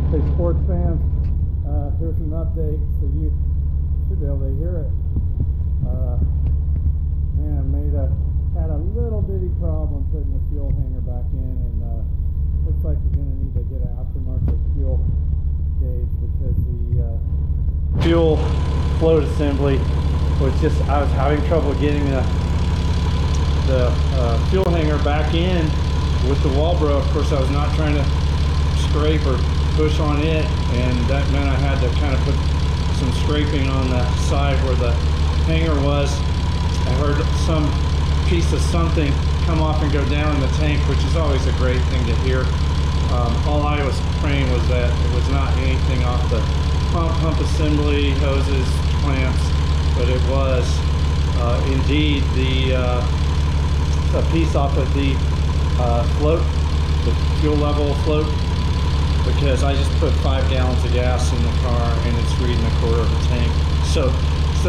Hey sports fans, here's an update so you should be able to hear it. Man, had a little bitty problem putting the fuel hanger back in, and looks like we're going to need to get an aftermarket fuel gauge because the fuel float assembly was just, I was having trouble getting the fuel hanger back in with the Walbro. Of course, I was not trying to scrape or push on it, and that meant I had to kind of put some scraping on the side where the hanger was. I heard some piece of something come off and go down in the tank, which is always a great thing to hear. All I was praying was that it was not anything off the pump assembly, hoses, clamps, but it was indeed a piece off of the float, the fuel level float, because I just put 5 gallons of gas in the car and it's reading a quarter of a tank. So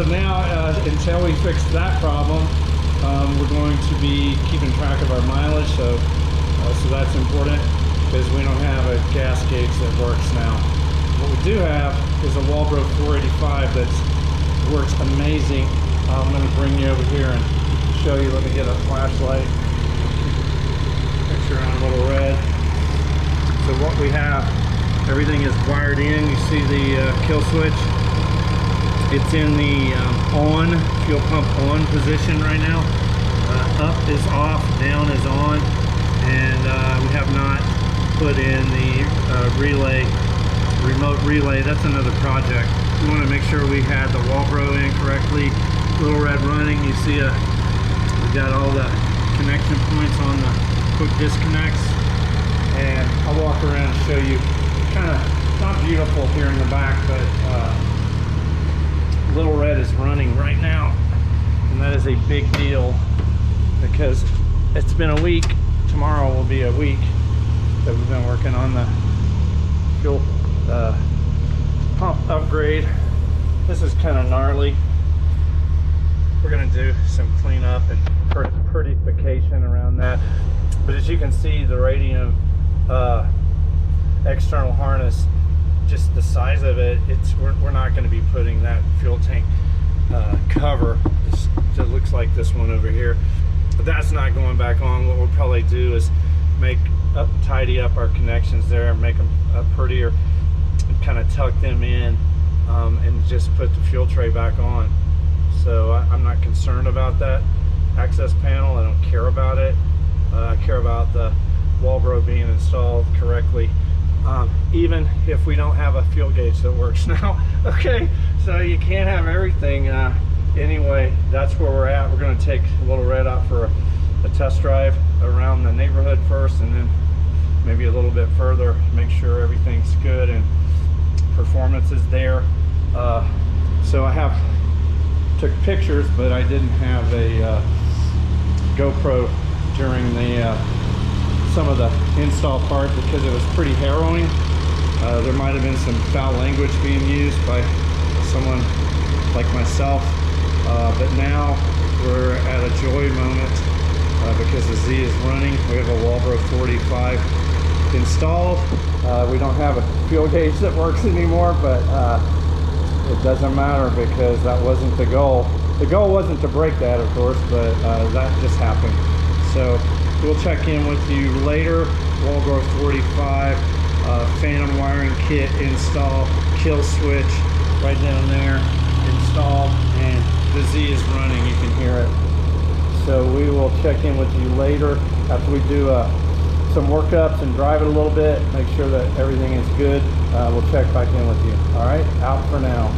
now until we fix that problem, we're going to be keeping track of our mileage. So that's important because we don't have a gas gauge that works now. What we do have is a Walbro 485 that works amazing. I'm going to bring you over here and show you. Let me get a flashlight. Picture on Little Red. So what we have, everything is wired in. You see the kill switch. It's in the on, fuel pump on position right now. Up is off, down is on, and we have not put in the remote relay. That's another project. We want to make sure we had the Walbro in correctly. Little Red running. You see we got all the connection points on the quick disconnects, and I'll walk around and show you. Kind of not beautiful here in the back, but Little Red is running right now, and that is a big deal because it's been a week. Tomorrow will be a week that we've been working on the fuel pump upgrade. This is kind of gnarly. We're going to do some cleanup and prettification around that, but as you can see, the radium external harness, just the size of it, we're not going to be putting that fuel tank cover. It looks like this one over here, but that's not going back on. What we'll probably do is tidy up our connections there, make them prettier, and kind of tuck them in, and just put the fuel tray back on. So I'm not concerned about that access panel. I don't care about it. I care about the Walbro being installed correctly. Even if we don't have a fuel gauge that works now. Okay, so you can't have everything. Anyway, that's where we're at. We're going to take Little Red out for a test drive around the neighborhood first, and then maybe a little bit further, make sure everything's good and performance is there. So I took pictures, but I didn't have a GoPro during some of the install part because it was pretty harrowing. There might have been some foul language being used by someone like myself, but now we're at a joy moment because the Z is running. We have a Walbro 45 installed. We don't have a fuel gauge that works anymore, but it doesn't matter because that wasn't the goal. The goal wasn't to break that, of course, but that just happened. So we'll check in with you later. Walbro 45, phantom wiring kit installed, kill switch right down there installed, and the Z is running. You can hear it. So we will check in with you later after we do some workups and drive it a little bit, make sure that everything is good. We'll check back in with you. All right, out for now.